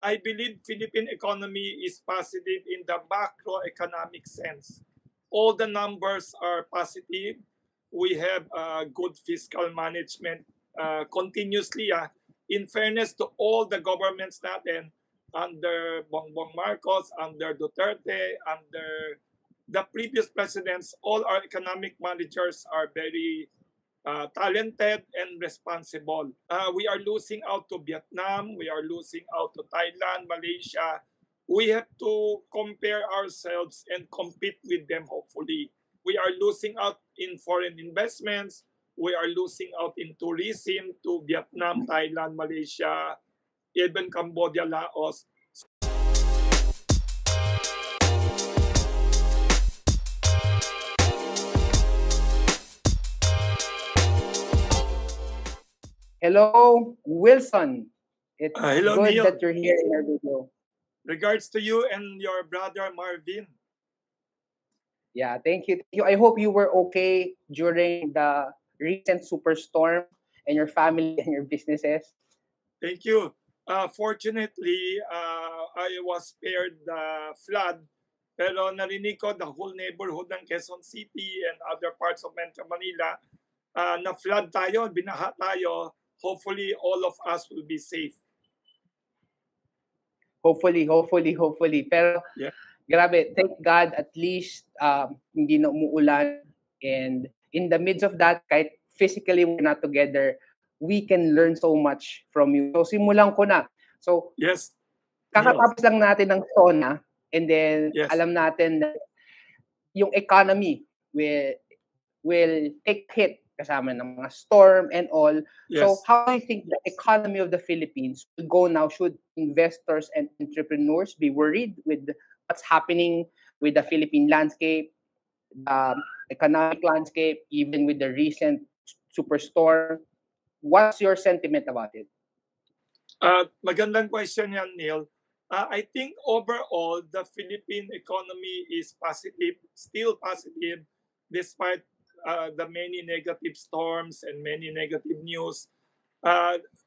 I believe Philippine economy is positive in the macroeconomic sense. All the numbers are positive. We have good fiscal management continuously. In fairness to all the governments natin, under Bongbong Marcos, under Duterte, under the previous presidents, all our economic managers are very talented and responsible. We are losing out to Vietnam, we are losing out to Thailand, Malaysia. We have to compare ourselves and compete with them, hopefully. We are losing out in foreign investments. We are losing out in tourism to Vietnam, Thailand, Malaysia, even Cambodia, Laos. Hello, Wilson. It's Hello, good Neil. that you're here in our video. Regards to you and your brother Marvin. Yeah, thank you. Thank you. I hope you were okay during the recent superstorm and your family and your businesses. Thank you. Fortunately, I was spared the flood, pero narinig ko the whole neighborhood ng Quezon City and other parts of Metro Manila, na-flood tayo, binaha tayo. Hopefully, all of us will be safe. Hopefully. Pero Yeah. grabe, thank God at least hindi na umuulan. And in the midst of that, kahit physically we're not together, we can learn so much from you. So simulan ko na. So Yes, Neil. kakatapos lang natin ng SONA and then Yes. alam natin na yung economy will take hit kasama ng mga storm and all. Yes. So how do you think the economy of the Philippines will go now? Should investors and entrepreneurs be worried with what's happening with the Philippine landscape, economic landscape, even with the recent superstorm? What's your sentiment about it? Magandang question yan, Neil. I think overall, the Philippine economy is positive, still positive, despite the many negative storms and many negative news.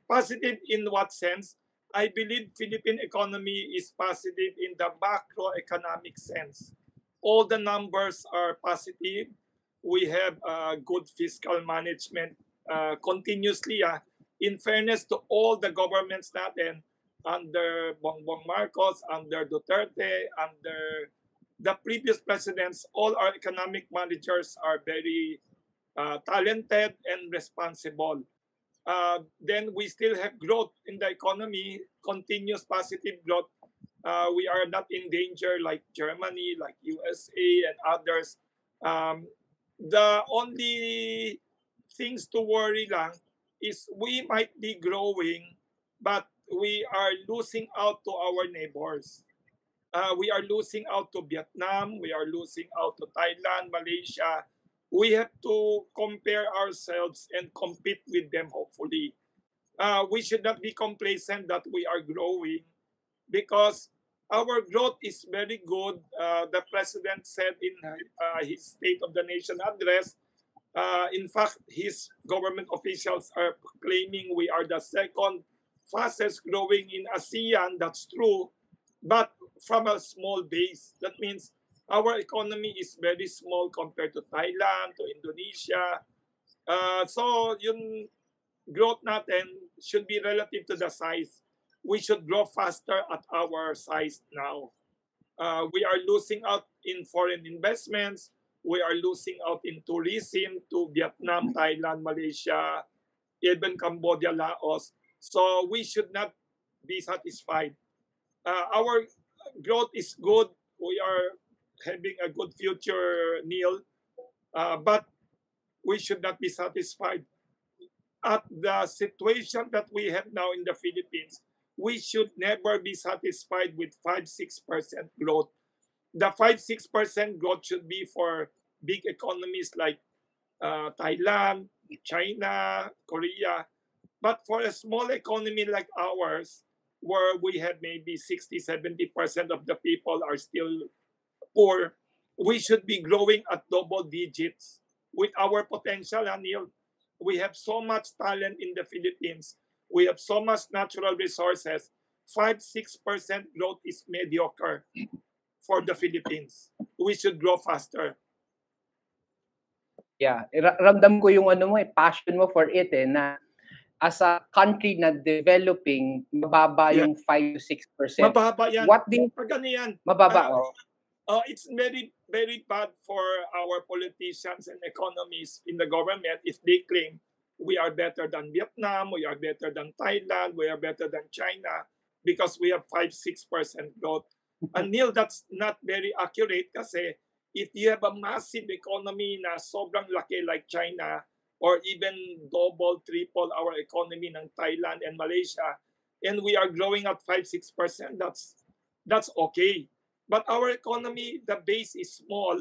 Positive in what sense? I believe Philippine economy is positive in the macroeconomic sense. All the numbers are positive. We have good fiscal management continuously. In fairness to all the governments natin, under Bongbong Marcos, under Duterte, under the previous presidents, all our economic managers are very talented and responsible. Then we still have growth in the economy, continuous positive growth. We are not in danger like Germany, like USA, and others. The only things to worry lang is we might be growing, but we are losing out to our neighbors. We are losing out to Vietnam, we are losing out to Thailand, Malaysia. We have to compare ourselves and compete with them, hopefully. We should not be complacent that we are growing because our growth is very good. The president said in his State of the Nation address, in fact, his government officials are claiming we are the second fastest growing in ASEAN. That's true, but from a small base. That means our economy is very small compared to Thailand, to Indonesia. So yung growth natin should be relative to the size. We should grow faster at our size now. We are losing out in foreign investments. We are losing out in tourism to Vietnam, Thailand, Malaysia, even Cambodia, Laos. So we should not be satisfied. Our growth is good. We are having a good future, Neil. But we should not be satisfied. At the situation that we have now in the Philippines, we should never be satisfied with 5-6% growth. The 5-6% growth should be for big economies like Thailand, China, Korea. But for a small economy like ours, where we have maybe 60-70% of the people are still poor, we should be growing at double digits with our potential, Neil. We have so much talent in the Philippines. We have so much natural resources. 5-6% growth is mediocre for the Philippines. We should grow faster. Yeah, ramdam ko yung ano mo passion mo for it na as a country na developing, mababa Yeah. yung 5 to 6%. Mababa yan. What do you, Pag ano yan, mababa, it's very, very bad for our politicians and economists in the government if they claim we are better than Vietnam, we are better than Thailand, we are better than China because we have 5-6% growth. And Neil, that's not very accurate kasi if you have a massive economy na sobrang laki like China or even double, triple our economy ng Thailand and Malaysia, and we are growing at 5-6%, that's okay. But our economy, the base is small.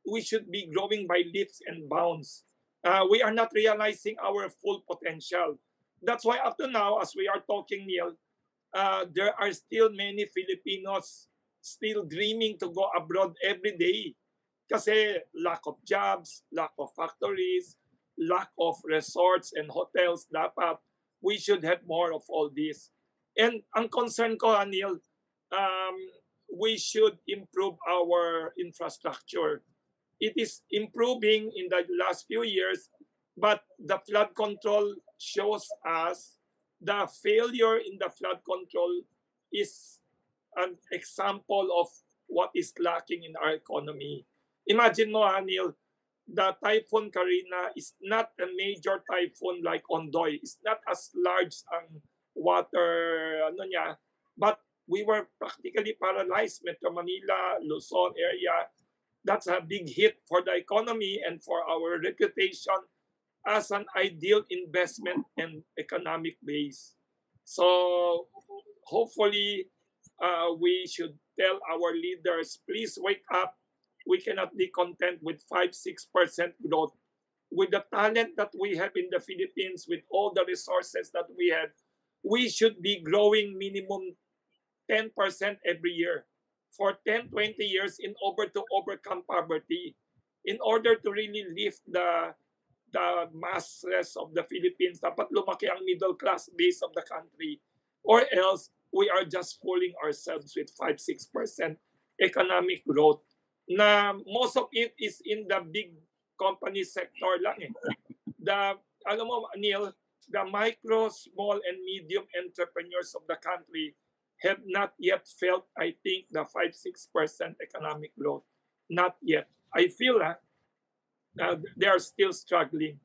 We should be growing by leaps and bounds. We are not realizing our full potential. That's why up to now, as we are talking, Neil, there are still many Filipinos still dreaming to go abroad every day. Kasi lack of jobs, lack of factories, lack of resorts and hotels, dapat we should have more of all this. And ang concern ko, Neil, we should improve our infrastructure. It is improving in the last few years, but the flood control shows us the failure in the flood control is an example of what is lacking in our economy. Imagine mo, Neil, the Typhoon Karina is not a major typhoon like Ondoy. It's not as large ang water, but we were practically paralyzed. Metro Manila, Luzon area, that's a big hit for the economy and for our reputation as an ideal investment and economic base. So hopefully we should tell our leaders, please wake up. We cannot be content with 5-6% growth. With the talent that we have in the Philippines, with all the resources that we have, we should be growing minimum 10% every year for 10-20 years in order to overcome poverty, in order to really lift the masses of the Philippines. Dapat lumaki ang middle class base of the country, or else we are just fooling ourselves with 5-6% economic growth. Na most of it is in the big company sector lang eh. Alam mo, Neil, the micro, small, and medium entrepreneurs of the country have not yet felt, I think, the 5-6% economic growth. Not yet. I feel they are still struggling.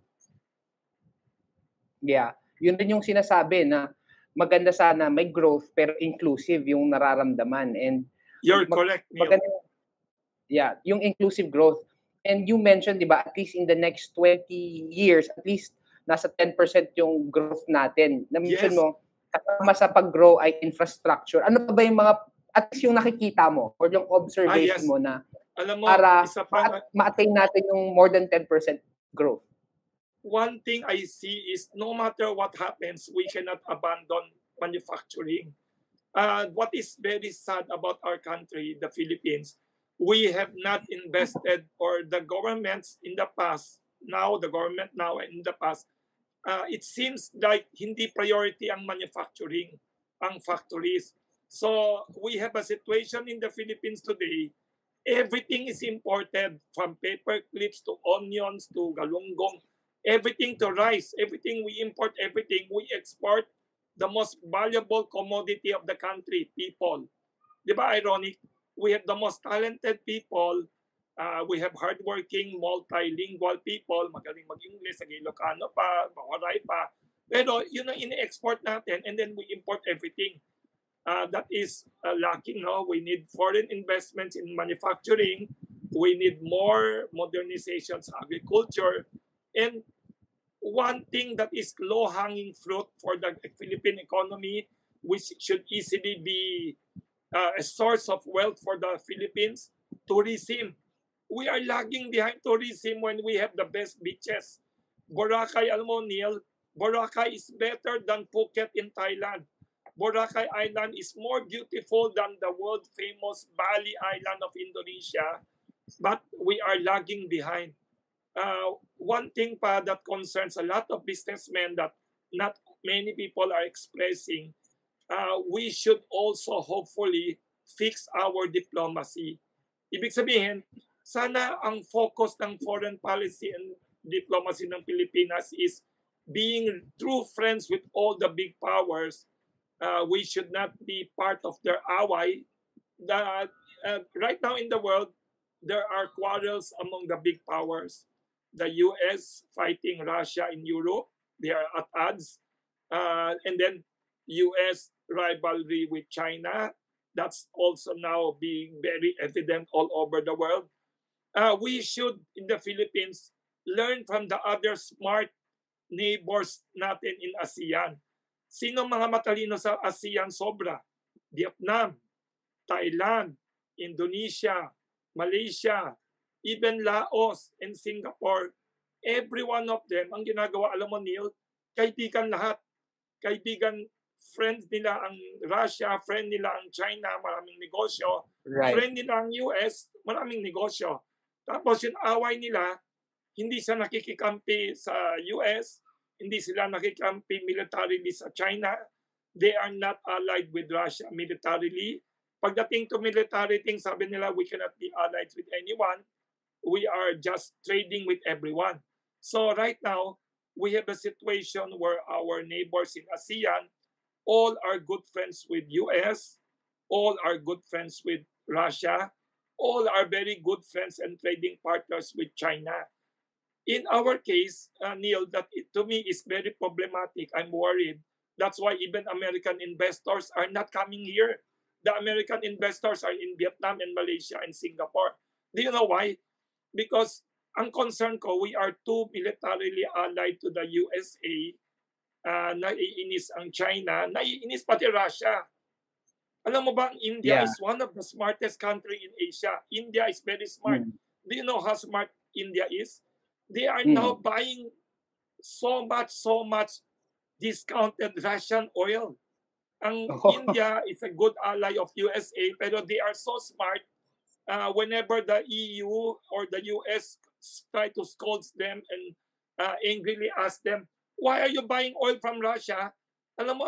Yeah. Yun din yung sinasabi na maganda sana may growth pero inclusive yung nararamdaman. And you're correct, Neil. Maganda, yeah, yung inclusive growth. And you mentioned, di ba, at least in the next 20 years, at least nasa 10% yung growth natin. Na-mention mo, kasama sa pag-grow ay infrastructure. Ano pa ba yung mga, at least yung nakikita mo or yung observation mo na alam mo, para ma-attain natin yung more than 10% growth? One thing I see is no matter what happens, we cannot abandon manufacturing. What is very sad about our country, the Philippines, we have not invested, or the governments in the past, the government now and in the past, it seems like hindi priority ang manufacturing, ang factories. So we have a situation in the Philippines today, everything is imported, from paper clips to onions to galunggong, everything to rice, everything we import, everything we export. The most valuable commodity of the country, people. Di ba ironic? We have the most talented people. We have hardworking, multilingual people. Magaling mag-English, Ilocano pa, Mawaray pa. Pero yun ang ini-export natin, and then we import everything. That is lacking. No? We need foreign investments in manufacturing. We need more modernizations in agriculture. And one thing that is low-hanging fruit for the Philippine economy, which should easily be a source of wealth for the Philippines, tourism. We are lagging behind tourism when we have the best beaches. Boracay, alam mo, Neil, Boracay is better than Phuket in Thailand. Boracay Island is more beautiful than the world-famous Bali Island of Indonesia, but we are lagging behind. One thing pa that concerns a lot of businessmen that not many people are expressing, we should also hopefully fix our diplomacy. Ibig sabihin, sana ang focus ng foreign policy and diplomacy ng Pilipinas is being true friends with all the big powers. We should not be part of their ally. Right now in the world, there are quarrels among the big powers. The US fighting Russia in Europe, they are at odds. And then US rivalry with China, that's also now being very evident all over the world. We should, in the Philippines, learn from the other smart neighbors natin in ASEAN. Sino mga matalino sa ASEAN sobra? Vietnam, Thailand, Indonesia, Malaysia, even Laos and Singapore. Every one of them, ang ginagawa, alam mo Neil, kaibigan lahat. Kaibigan, friends nila ang Russia, friend nila ang China, maraming negosyo. Right. Friend nila ang US, maraming negosyo. Tapos yung away nila, hindi sila nakikikampi sa US, hindi sila nakikikampi militarily sa China. They are not allied with Russia militarily. Pagdating to military things, sabi nila, we cannot be allied with anyone. We are just trading with everyone. So right now, we have a situation where our neighbors in ASEAN all are good friends with US, all are good friends with Russia, all are very good friends and trading partners with China. In our case, Neil, that to me is very problematic. I'm worried. That's why even American investors are not coming here. The American investors are in Vietnam and Malaysia and Singapore. Do you know why? Because ang concern ko, we are too militarily allied to the USA. Naiinis ang China, naiinis pati Russia. Alam mo ba, India is one of the smartest country in Asia. India is very smart. Do you know how smart India is? They are now buying so much discounted Russian oil. Ang India is a good ally of USA, pero they are so smart. Whenever the EU or the US try to scold them and angrily ask them, why are you buying oil from Russia? Alam mo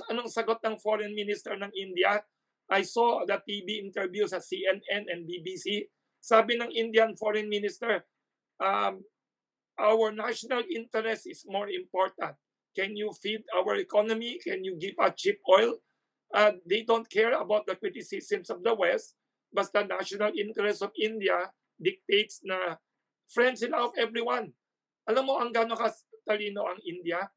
anong sagot ng foreign minister ng India? I saw the TV interview sa CNN and BBC. Sabi ng Indian foreign minister, our national interest is more important. Can you feed our economy? Can you give us cheap oil? They don't care about the criticisms of the West, but the national interest of India dictates na friends sila of everyone. Alam mo ang gano'ng katalino ang India?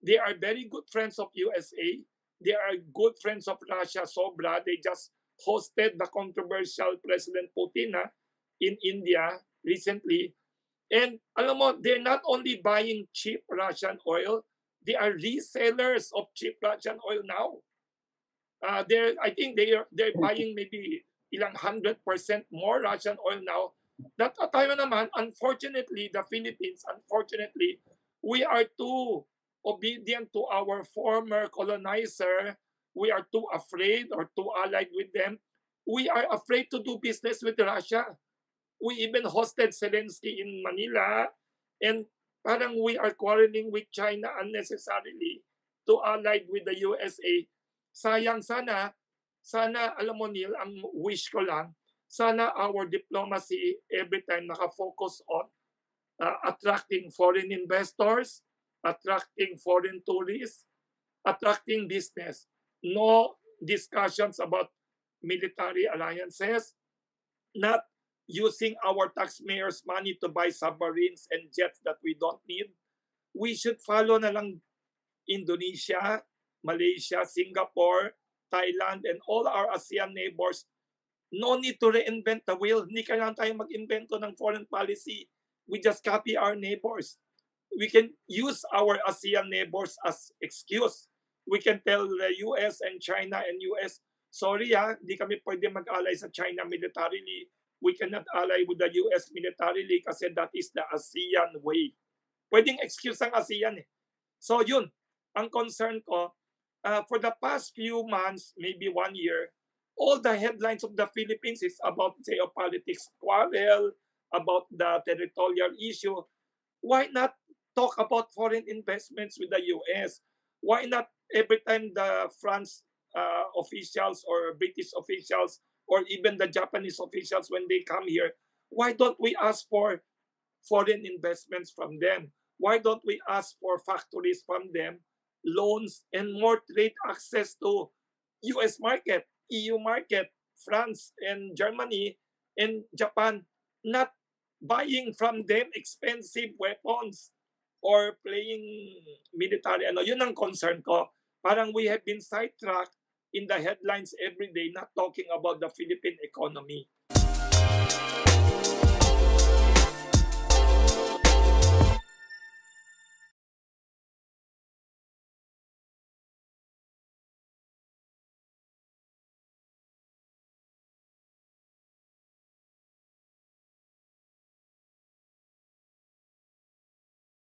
They are very good friends of USA. They are good friends of Russia sobra. They just hosted the controversial President Putin in India recently. And alam mo, they're not only buying cheap Russian oil, they are resellers of cheap Russian oil now. I think they're buying maybe ilang 100% more Russian oil now. That tayo naman, unfortunately, the Philippines, we are too obedient to our former colonizer. We are too afraid or too allied with them. We are afraid to do business with Russia. We even hosted Zelensky in Manila, and parang we are quarreling with China unnecessarily to allied with the USA. Sayang, sana alam mo Neil, ang wish ko lang, sana our diplomacy every time nakafocus on attracting foreign investors, attracting foreign tourists, attracting business. No discussions about military alliances, not using our taxpayers' money to buy submarines and jets that we don't need. We should follow na lang Indonesia, Malaysia, Singapore, Thailand, and all our ASEAN neighbors. No need to reinvent the wheel. Hindi kailangan tayo mag-invento ng foreign policy. We just copy our neighbors. We can use our ASEAN neighbors as excuse. We can tell the US and China and US, sorry di kami pwede mag-ally sa China militarily. We cannot ally with the US militarily kasi that is the ASEAN way. Pwedeng excuse ang ASEAN So yun, ang concern ko, for the past few months, maybe 1 year, all the headlines of the Philippines is about geopolitics quarrel, about the territorial issue. Why not talk about foreign investments with the US? Why not every time the France officials or British officials or even the Japanese officials, when they come here, why don't we ask for foreign investments from them? Why don't we ask for factories from them, loans, and more trade access to US market, EU market, France and Germany and Japan, not buying from them expensive weapons or playing military. Yun ang concern ko. Parang we have been sidetracked in the headlines every day, not talking about the Philippine economy.